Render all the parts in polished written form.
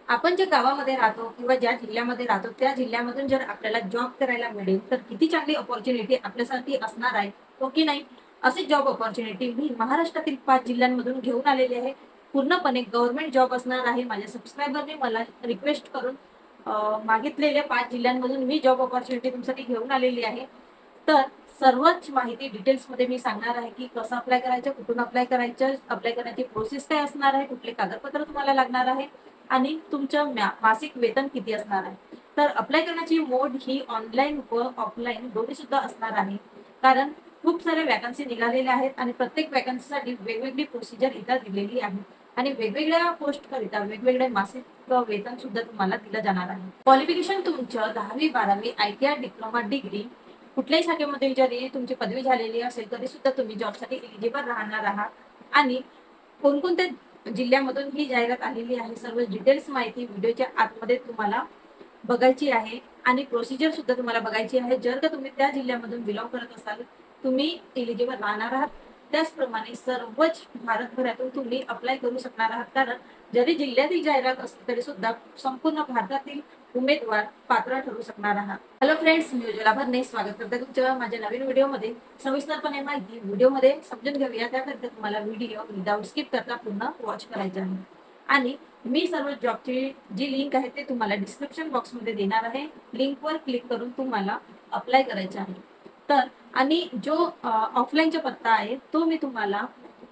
आपण ज्या गावामध्ये राहतो किंवा ज्या जिल्ह्यामध्ये राहतो त्या जिल्ह्यामधून जर आपल्याला जॉब करायला मिळेल तर किती चांगली अपॉर्च्युनिटी आपल्यासाठी असणार आहे, हो की नाही? अशी जॉब अपॉर्च्युनिटी मी महाराष्ट्रातील 5 जिल्ह्यांमधून घेऊन आलेली आहे. पूर्णपणे गव्हर्नमेंट जॉब असणार आहे. माझ्या सबस्क्रायबरने मला रिक्वेस्ट करून मागितलेल्या 5 जिल्ह्यांमधून मी जॉब अपॉर्च्युनिटी तुमच्यासाठी घेऊन आलेली आहे. तर सर्वच माहिती डिटेल्समध्ये मी सांगणार आहे की कसं अप्लाय करायचं, कुठून अप्लाय करायचं, अप्लाय करण्याची प्रोसेस काय असणार आहे, कुठले कागदपत्र तुम्हाला लागणार आहे आणि तुमचं मासिक वेतन किती असणार आहे. तर अप्लाय करण्याची मोड ही ऑनलाईन व ऑफलाईन दोन्ही सुद्धा असणार आहे. कारण खूप सारे वॅकन्सी निघालेल्या आहेत आणि प्रत्येक वॅकन्सीसाठी वेगवेगळी प्रोसिजर इथं दिलेली आहे आणि वेगवेगळ्या पोस्ट करिता वेगवेगळे मासिक वेतन सुद्धा तुम्हाला दिलं जाणार आहे. क्वालिफिकेशन तुमचं 10वी 12वी ITI डिप्लोमा डिग्री कुठल्याही शाखेमध्ये जरी तुमची पदवी झालेली असेल तरी सुद्धा तुम्ही जॉबसाठी एलिजिबल राहणार आहात. आणि कोणकोणत्या जिल्ह्यामधून ही जाहिरात आलेली आहे सर्व डिटेल्स माहिती व्हिडिओच्या आतमध्ये तुम्हाला बघायची आहे आणि प्रोसिजर सुद्धा तुम्हाला बघायची आहे. जर का तुम्ही त्या जिल्ह्यामधून बिलॉंग करत असाल तुम्ही एलिजिबल राहणार आहात. त्याचप्रमाणे सर्वच भारतभरातून तुम्ही अप्लाय करू शकणार आहात. कारण जरी जिल्ह्यातील जाहिरात असली तरी सुद्धा संपूर्ण भारतातील उमेदवार पात्र ठरू शकणार आहात. हॅलो फ्रेंड्स, मी उज्ज्वला भरणे स्वागत करते तुमच्या माझ्या नवीन व्हिडिओमध्ये. सविस्तरपणे माहिती व्हिडिओमध्ये समजून घेऊया, त्याकरिता तुम्हाला व्हिडिओ विदाउट स्किप करता पूर्ण वॉच करायचा आहे. आणि मी सर्व जॉबची जी लिंक आहे ते तुम्हाला डिस्क्रिप्शन बॉक्समध्ये देणार आहे. लिंकवर क्लिक करून तुम्हाला अप्लाय करायचं आहे. तर आणि जो ऑफलाईनचा पत्ता आहे तो मी तुम्हाला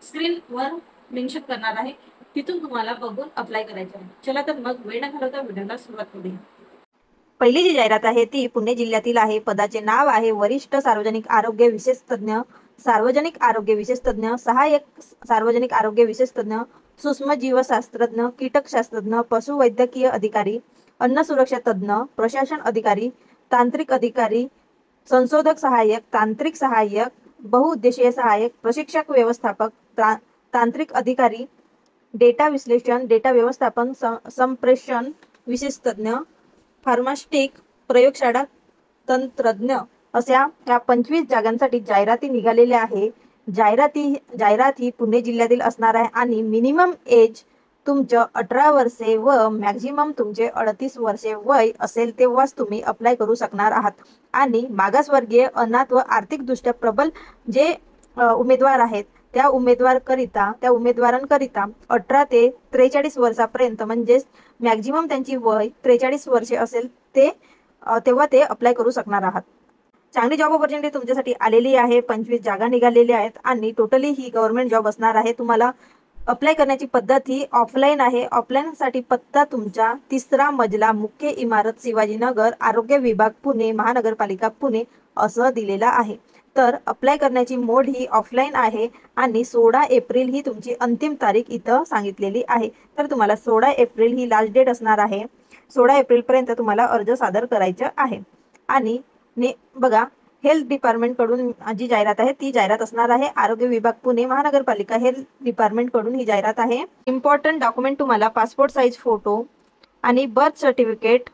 स्क्रीनवर मेन्शन करणार आहे. तिथून तुम्हाला बघून अप्लाय करायचं आहे. चला तर मग वेळ न घालवता व्हिडिओला सुरुवात करूया. पहिली जी जाहिरात आहे ती पुणे जिल्ह्यातील आहे. पदाचे नाव आहे वरिष्ठ सार्वजनिक आरोग्य विशेष तज्ञ, सार्वजनिक आरोग्य विशेष तज्ञ, सहाय्यक सार्वजनिक आरोग्य विशेष तज्ञ, सूक्ष्म जीवशास्त्रज्ञ, कीटकशास्त्रज्ञ, पशुवैद्यकीय अधिकारी, अन्न सुरक्षा तज्ञ, प्रशासन अधिकारी, तांत्रिक अधिकारी, संशोधक सहाय्यक, तांत्रिक सहाय्यक, बहुउद्देशीय सहाय्यक, प्रशिक्षक व्यवस्थापक, तांत्रिक अधिकारी, डेटा विश्लेषण, डेटा व्यवस्थापन, संप्रेषण विशेष तज्ञ, फार्मास्टिक, प्रयोगशाळा तंत्रज्ञ अशा या 25 जागांसाठी जाहिराती निघालेल्या आहे. जाहिरात ही पुणे जिल्ह्यातील असणार आहे आणि मिनिमम एज तुमचं 18 वर्षे व मॅक्झिमम तुमचे 38 वर्षे वय असेल तेव्हाच तुम्ही अप्लाय करू शकणार आहात. आणि मागासवर्गीय, अनाथ व आर्थिकदृष्ट्या प्रबल जे उमेदवार आहेत त्या उमेदवारांकरिता 18 ते 43 वर्षापर्यंत म्हणजेच मॅक्झिमम त्यांची वय 43 वर्षे असेल तेव्हा ते अप्लाय करू शकणार आहात. चांगली जॉब ऑपॉर्च्युनिटी तुमच्यासाठी आलेली आहे. 25 जागा निघालेल्या आहेत आणि टोटली ही गव्हर्नमेंट जॉब असणार आहे. तुम्हाला अप्लाय करण्याची पद्धत ही ऑफलाईन आहे. ऑफलाईनसाठी पत्ता तुमचा 3रा मजला, मुख्य इमारत, शिवाजीनगर, आरोग्य विभाग, पुणे, महानगरपालिका पुणे असं दिलेला आहे. तर अप्लाय करण्याची मोड ही ऑफलाईन आहे आणि 16 एप्रिल ही तुमची अंतिम तारीख इथं सांगितलेली आहे. तर तुम्हाला 16 एप्रिल ही लास्ट डेट असणार आहे. 16 एप्रिल पर्यंत तुम्हाला अर्ज सादर करायचा आहे. आणि बघा, हेल्थ डिपार्टमेंट कडून जी जाहिरात आहे ती जाहिरात असणार आहे. आरोग्य विभाग पुणे, महानगरपालिका हेल्थ डिपार्टमेंट कडून ही जाहिरात आहे. इम्पॉर्टंट डॉक्युमेंट तुम्हाला पासपोर्ट साईज फोटो आणि बर्थ सर्टिफिकेट,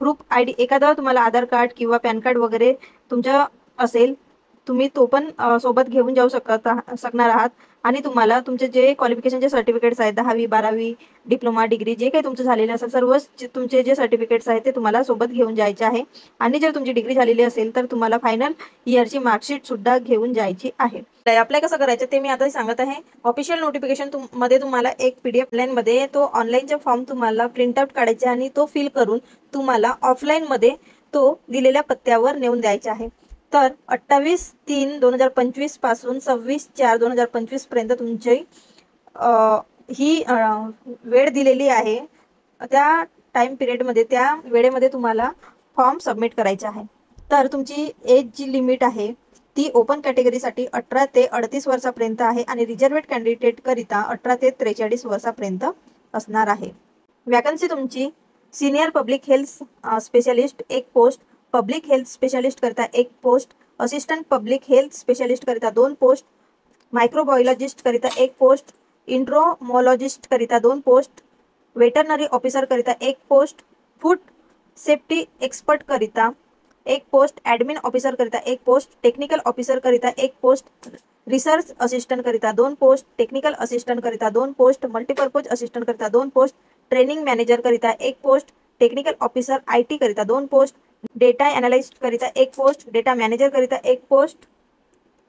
प्रूफ ID, एखादा तुम्हाला आधार कार्ड किंवा पॅन कार्ड वगैरे तुमच्या असेल तुम्ही तो पण सोबत घेऊन जाऊ शकणार आहात. आणि तुम्हाला तुमचे जे क्वालिफिकेशनचे सर्टिफिकेट्स आहेत 10वी 12वी डिप्लोमा डिग्री जे काही तुमचं झालेलं असेल सर्व तुमचे जे सर्टिफिकेट्स आहेत ते तुम्हाला सोबत घेऊन जायचे आहे. आणि जर तुमची डिग्री झालेली असेल तर तुम्हाला फायनल इयरची मार्कशीट सुद्धा घेऊन जायची आहे. अप्लाय कसं करायचं ते मी आता सांगत आहे. ऑफिशियल नोटिफिकेशन मध्ये तुम्हाला एक PDF लाईन मध्ये तो ऑनलाईनचा फॉर्म तुम्हाला प्रिंट आउट काढायचा आणि तो फिल करून तुम्हाला ऑफलाईन मध्ये तो दिलेल्या पत्त्यावर नेऊन द्यायचा आहे. तर 28/3/2025 पासून 26/4/2025 पर्यंत तुमची ही वेळ दिलेली आहे. त्या टाइम पिरियडमध्ये त्या वेळेमध्ये तुम्हाला फॉर्म सबमिट करायचा आहे. तर तुमची एज जी लिमिट आहे ती ओपन कॅटेगरीसाठी 18 ते 38 वर्षापर्यंत आहे आणि रिझर्व्ड कॅन्डिडेट करिता 18 ते 43 वर्षापर्यंत असणार आहे. वॅकन्सी तुमची senior public health specialist 1 post, public health specialist करिता 1 post, assistant public health specialist करिता 2 पोस्ट, मायक्रोबायोलॉजिस्ट करिता 1 पोस्ट, इंट्रोमोलॉजिस्ट करिता 2 पोस्ट, वेटरनरी ऑफिसर करिता 1 पोस्ट, फूड सेफ्टी एक्सपर्ट करिता 1 पोस्ट, ॲडमिन ऑफिसर करिता 1 पोस्ट, टेक्निकल ऑफिसर करिता 1 पोस्ट, रिसर्च असिस्टंट करिता 2 post, technical assistant करिता 2 पोस्ट, मल्टीपर्पज असिस्टंट करिता 2 पोस्ट, ट्रेनिंग मॅनेजर करिता 1 पोस्ट, टेक्निकल ऑफिसर IT करिता 2 पोस्ट, डेटा अनालिस्ट करिता 1 पोस्ट, डेटा मॅनेजर करिता 1 पोस्ट,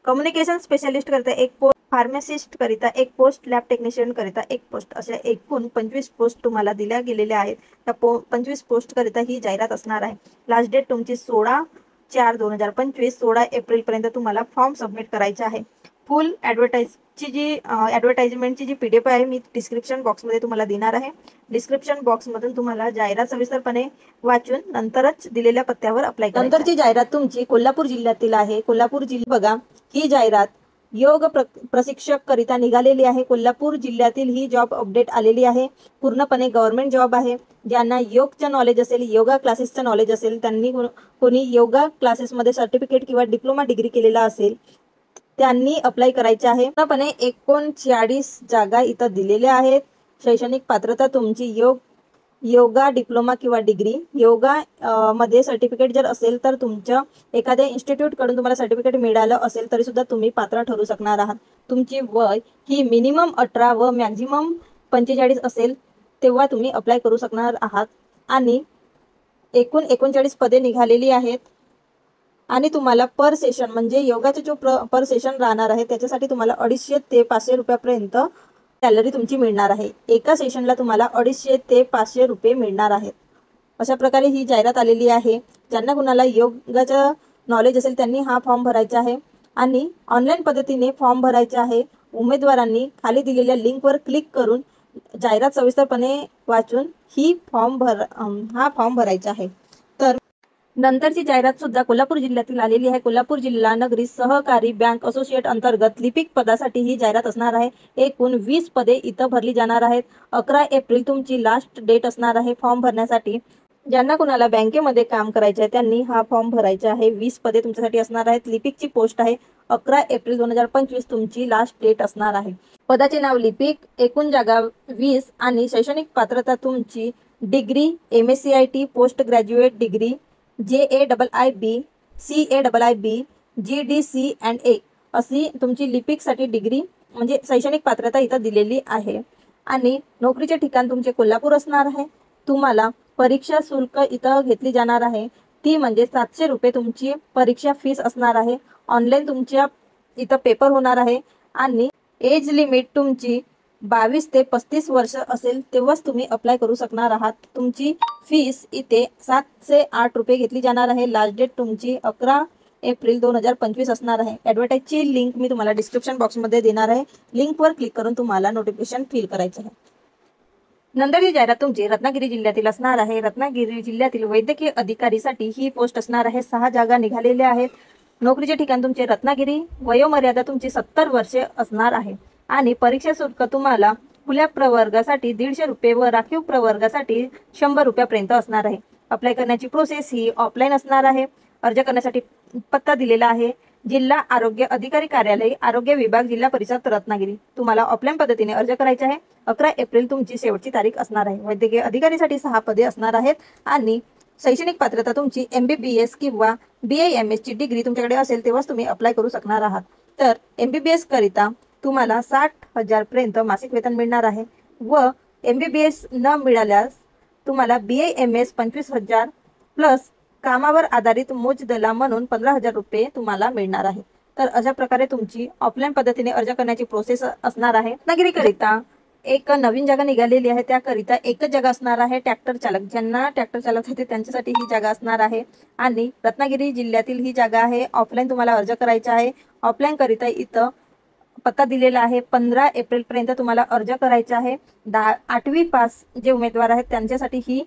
कम्युनिकेशन स्पेशलिस्ट करिता 1 पोस्ट, फार्मासिस्ट करिता 1 पोस्ट, लॅब टेक्निशियन करिता 1 पोस्ट, अशा एकूण 25 पोस्ट तुम्हाला दिल्या गेलेल्या आहेत. त्या 25 पोस्ट करिता ही जाहिरात असणार आहे. लास्ट डेट तुमची 16/4/2025, 16 एप्रिल पर्यंत तुम्हाला फॉर्म सबमिट करायचा आहे. फुल ॲडव्हर्टाइजमेंटची जी PDF आहे मी डिस्क्रिप्शन बॉक्समध्ये तुम्हाला देणार आहे. डिस्क्रिप्शन बॉक्समधून तुम्हाला जाहिरात सविस्तरपणे वाचून नंतरच दिलेल्या पत्त्यावर अप्लाय करा. नंतरची जाहिरात तुमची कोल्हापूर जिल्ह्यातील आहे. कोल्हापूर जिल्हा बघा, ही जाहिरात योग प्रशिक्षक करिता निघालेली आहे. कोल्हापूर जिल्ह्यातील ही जॉब अपडेट आलेली आहे. पूर्णपणे गव्हर्नमेंट जॉब आहे. ज्यांना योगचं नॉलेज असेल, योगा क्लासेसचं नॉलेज असेल, त्यांनी कोणी योगा क्लासेसमध्ये सर्टिफिकेट किंवा डिप्लोमा डिग्री केलेला असेल त्यांनी अप्लाय करायचे आहे. पूर्णपणे 39 जागा इथं दिलेल्या आहेत. शैक्षणिक पात्रता तुमची योगा डिप्लोमा किंवा डिग्री, योगा मध्ये सर्टिफिकेट जर असेल तर तुमच्या एखाद्या इन्स्टिट्यूट कडून तुम्हाला सर्टिफिकेट मिळालं असेल तरी सुद्धा तुम्ही पात्र ठरू शकणार आहात. तुमची वय ही मिनिमम 18 व मॅक्झिमम 45 असेल तेव्हा तुम्ही अप्लाय करू शकणार आहात. आणि एकूण 39 पदे निघालेली आहेत. आणि तुम्हाला पर सेशन म्हणजे योगाचा जो पर सेशन राहणार आहे त्याच्यासाठी तुम्हाला 250 ते 500 रुपयापर्यंत सॅलरी तुमची मिळणार आहे. एका सेशनला तुम्हाला 250 ते 500 रुपये मिळणार आहेत. अशा प्रकारे ही जाहिरात आलेली आहे. ज्यांना कुणाला योगाचं नॉलेज असेल त्यांनी हा फॉर्म भरायचा आहे आणि ऑनलाईन पद्धतीने फॉर्म भरायचा आहे. उमेदवारांनी खाली दिलेल्या लिंकवर क्लिक करून जाहिरात सविस्तरपणे वाचून हा फॉर्म भरायचा आहे. तर नंतरची जाहिरात सुद्धा कोल्हापूर जिल्ह्यातील आलेली आहे. कोल्हापूर जिल्हा नगरी सहकारी बँक असोसिएट अंतर्गत लिपिक पदासाठी ही जाहिरात असणार आहे. एकूण 20 पदे इथं भरली जाणार आहेत. 11 एप्रिल तुमची लास्ट डेट असणार आहे फॉर्म भरण्यासाठी. ज्यांना कुणाला बँकेमध्ये काम करायचे आहे त्यांनी हा फॉर्म भरायचा आहे. 20 पदे तुमच्यासाठी असणार आहेत. लिपिकची पोस्ट आहे. 11 एप्रिल 2025 तुमची लास्ट डेट असणार आहे. पदाचे नाव लिपिक, एकूण जागा 20 आणि शैक्षणिक पात्रता तुमची degree, MSc IT, post graduate degree, JAIIB, CAIIB, GDC&A अशी तुमची लिपिकसाठी डिग्री म्हणजे शैक्षणिक पात्रता इथं दिलेली आहे. आणि नोकरीचे ठिकाण तुमचे कोल्हापूर असणार आहे. तुम्हाला परीक्षा शुल्क इथं घेतली जाणार आहे. ती म्हणजे 700 रुपये तुमची परीक्षा फीस असणार आहे. ऑनलाईन तुमच्या इथं पेपर होणार आहे. आणि एज लिमिट तुमची 22 ते 35 वर्ष असेल तेव्हाच तुम्ही अप्लाय करू शकणार आहात. तुमची फीस इथे 708 रुपये घेतली जाणार आहे. लास्ट डेट तुमची 11 एप्रिल 2025 असणार आहे. ॲडव्हर्टाईजची लिंक मी तुम्हाला डिस्क्रिप्शन बॉक्समध्ये देणार आहे. लिंकवर क्लिक करून तुम्हाला नोटिफिकेशन फिल करायचं आहे. नंतरची जाहिरात तुमची रत्नागिरी जिल्ह्यातील असणार आहे. रत्नागिरी जिल्ह्यातील वैद्यकीय अधिकारीसाठी ही पोस्ट असणार आहे. 6 जागा निघालेल्या आहेत. नोकरीचे ठिकाण तुमचे रत्नागिरी. वयोमर्यादा तुमची 70 वर्षे असणार आहे. आणि परीक्षा शुल्क तुम्हाला खुल्या प्रवर्गासाठी 150 रुपये व राखीव प्रवर्गासाठी 100 रुपयापर्यंत असणार आहे. अप्लाय करण्याची प्रोसेस ही ऑफलाईन असणार आहे. अर्ज करण्यासाठी पत्ता दिलेला आहे. जिल्हा आरोग्य अधिकारी कार्यालय, आरोग्य विभाग, जिल्हा परिषद रत्नागिरी. तुम्हाला ऑफलाईन पद्धतीने अर्ज करायचा आहे. 11 एप्रिल तुमची शेवटची तारीख असणार आहे. वैद्यकीय अधिकारीसाठी 6 पदे असणार आहेत. आणि शैक्षणिक पात्रता तुमची MBBS किंवा BAMS ची डिग्री तुमच्याकडे असेल तेव्हाच तुम्ही अप्लाय करू शकणार आहात. तर MBBS करिता तुम्हाला 60,000 पर्यंत मासिक वेतन मिळणार आहे. व MBBS न मिळाल्यास तुम्हाला BAMS 25,000 प्लस कामावर आधारित मोजदला म्हणून 15,000 रुपये तुम्हाला मिळणार आहे. तर अशा प्रकारे तुमची ऑफलाईन पद्धतीने अर्ज करण्याची प्रोसेस असणार आहे. रत्नागिरीकरिता एक नवीन जागा निघालेली आहे. त्याकरिता एकच जागा असणार आहे. ट्रॅक्टर चालक, ज्यांना ट्रॅक्टर चालक येते त्यांच्यासाठी ही जागा असणार आहे. आणि रत्नागिरी जिल्ह्यातील ही जागा आहे. ऑफलाईन तुम्हाला अर्ज करायचा आहे. ऑफलाईन करिता इथं पत्ता दिलेला आहे. 15 एप्रिल पर्यंत तुम्हाला अर्ज करायचा आहे. 8वी पास जे उमेदवार आहेत त्यांच्यासाठी ही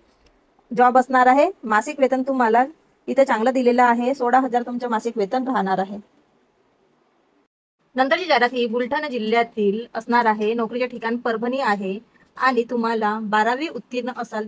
जॉब असणार आहे. मासिक वेतन तुम्हाला इथे चांगलं दिलेलं आहे. 16,000 तुमचं मासिक वेतन राहणार आहे. नंतरची जाहिरात ही बुलढाणा जिल्ह्यातील असणार आहे. नोकरीचे ठिकाण परभणी आहे. आणि तुम्हाला 12वी उत्तीर्ण असाल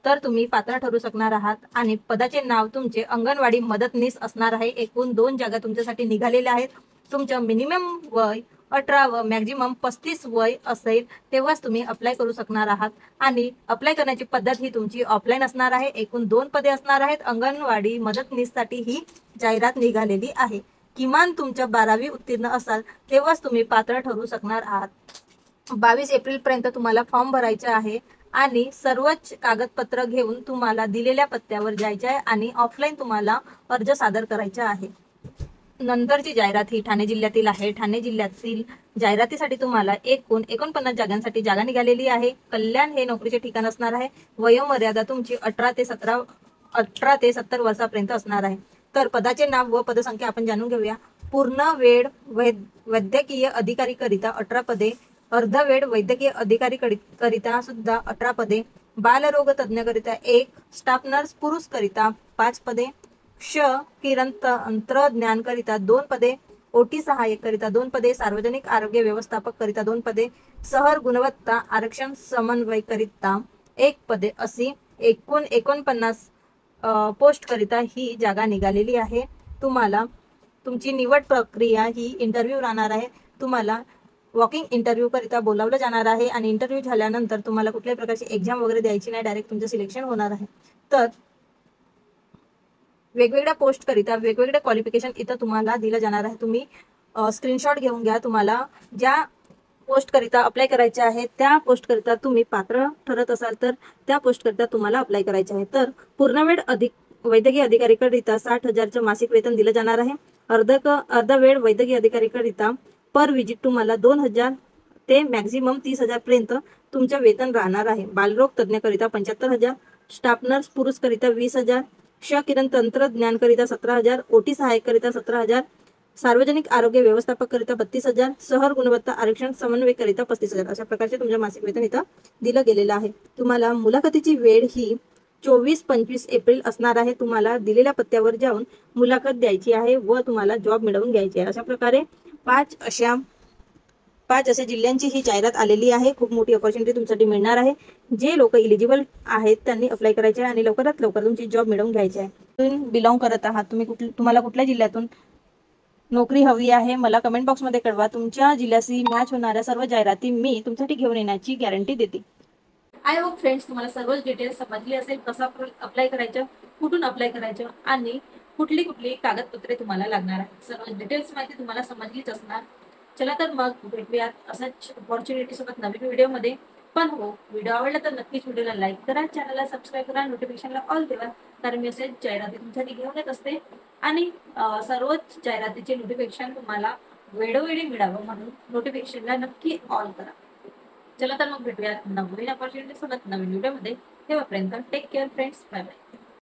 तर तुम्ही पात्र ठरू शकणार आहात. आणि पदाचे नाव तुमचे अंगणवाडी मदतनीस असणार आहे. एकूण 2 जागा तुमच्यासाठी निघालेल्या आहेत. तुमचं मिनिमम वय 18 व मॅक्झिमम 35 वय असेल तेव्हाच तुम्ही अप्लाय करू शकणार आहात. आणि अप्लाय करण्याची पद्धत ही तुमची ऑफलाईन असणार आहे. एकूण 2 पदे असणार आहेत. अंगणवाडी मदतनीससाठी ही जाहिरात निघालेली आहे. किमान तुमच्या 12वी उत्तीर्ण असाल तेव्हाच तुम्ही पात्र ठरू शकणार आहात. 22 एप्रिल पर्यंत तुम्हाला फॉर्म भरायचा आहे. आणि सर्वच कागदपत्र घेऊन तुम्हाला दिलेल्या पत्त्यावर जायचे आहे आणि ऑफलाईन तुम्हाला अर्ज सादर करायचा आहे. नंतरची जाहिरात ही ठाणे जिल्ह्यातील आहे. ठाणे जिल्ह्यातील जाहिरातीसाठी तुम्हाला एकूण 49 जागांसाठी जागा निघालेली आहे. कल्याण हे नोकरीचे ठिकाण असणार आहे. वयोमर्यादा तुमची 18 ते 70 वर्षापर्यंत असणार आहे. तर पदाचे नाव व पदसंख्या आपण जाणून घेऊया. पूर्ण वेळ वैद्यकीय अधिकारी करिता 18 पदे, अर्धवेळ वैद्यकीय अधिकारी करिता सुद्धा 18 पदे, बालरोग तज्ञ करिता 1, स्टाफ नर्स पुरुष करिता 5 पदे, किरण तंत्रज्ञान करिता 2 पदे, ओटी सहाय्यक करिता 2 पदे, सार्वजनिक आरोग्य व्यवस्थापक करिता 2 पदे, शहर गुणवत्ता आरक्षण समन्वय करिता 1 पदे, अशी एकूण 49 पोस्ट करिता ही जागा निघालेली आहे. तुम्हाला तुमची निवड प्रक्रिया ही इंटरव्ह्यू राहणार आहे. तुम्हाला वॉकिंग इंटरव्ह्यू करिता बोलावलं जाणार आहे आणि इंटरव्ह्यू झाल्यानंतर तुम्हाला कुठल्याही प्रकारची एक्झाम वगैरे द्यायची नाही, डायरेक्ट तुमचं सिलेक्शन होणार आहे. तर वेगवेगळ्या पोस्ट करिता वेगवेगळे क्वालिफिकेशन इथं तुम्हाला दिलं जाणार आहे. तुम्ही स्क्रीनशॉट घेऊन घ्या. तुम्हाला ज्या पोस्ट करिता अप्लाय करायचे आहे त्या पोस्ट करिता तुम्ही पात्र ठरत असाल तर त्या पोस्ट करिता तुम्हाला अप्लाय करायचे आहे. तर पूर्णवेळ वैद्यकीय अधिकारी करिता 60,000चं मासिक वेतन दिलं जाणार आहे. अर्धवेळ वैद्यकीय अधिकारी करिता पर विजिट तुम्हाला 2,000 ते मॅक्झिमम 30,000 पर्यंत तुमचं वेतन राहणार आहे. बालरोग तज्ञ करिता 75,000, स्टाफ नर्स पुरुष करिता 20,000, किरण तंत्रज्ञान करिता 17,000, ओटी सहाय्यक करिता 17,000, सार्वजनिक आरोग्य व्यवस्थापक करिता 32,000, शहर गुणवत्ता आरक्षण समन्वय करिता 35,000 अशा प्रकारचे तुमचे मासिक वेतन इथं दिलं गेलेलं आहे. तुम्हाला मुलाखतीची वेळ ही 24-25 एप्रिल असणार आहे. तुम्हाला दिलेल्या पत्त्यावर जाऊन मुलाखत द्यायची आहे व तुम्हाला जॉब मिळवून घ्यायची आहे. अशा प्रकारे 5 अशा जिल्ह्यांची ही जाहिरात आलेली आहे. खूप मोठी अपॉर्च्युनिटी तुमच्यासाठी मिळणार आहे. जे लोक इलिजिबल आहेत त्यांनी अप्लाय करायचे आहे आणि लवकरात लवकर तुमची जॉब मिळवून घ्यायची आहे. तुम्ही बिलॉंग करत आहात, तुम्हाला कुठल्या जिल्ह्यातून नोकरी हवी आहे मला कमेंट बॉक्समध्ये कळवा. तुमच्या जिल्ह्याशी मॅच होणाऱ्या सर्व जाहिराती मी तुमच्यासाठी घेऊन येण्याची गॅरंटी देते. आय होप फ्रेंड्स तुम्हाला सर्वच डिटेल्स समजली असेल. कसं अप्लाय करायचं, कुठून अप्लाय करायचं आणि कुठली कुठली कागदपत्रे तुम्हाला लागणार आहेत, सर्व डिटेल्स माहिती तुम्हाला समजलीच असणार. चला तर मग भेटूयात असाच अपॉर्च्युनिटी सोबत नवीन व्हिडिओमध्ये. पण हो, व्हिडिओ आवडला तर नक्कीच व्हिडिओला लाईक करा, चॅनलला सबस्क्राईब करा, नोटिफिकेशनला ऑल ठेवा, कारण मी असेच जाहिराती तुमच्यासाठी घेऊन येत असते आणि सर्वच जाहिरातीचे नोटिफिकेशन तुम्हाला वेळोवेळी मिळावं म्हणून नोटिफिकेशनला नक्की ऑल करा. चला तर मग भेटूयात नवीन अपॉर्च्युनिटी सोबत नवीन व्हिडिओमध्ये. तेव्हापर्यंत take care friends, bye bye.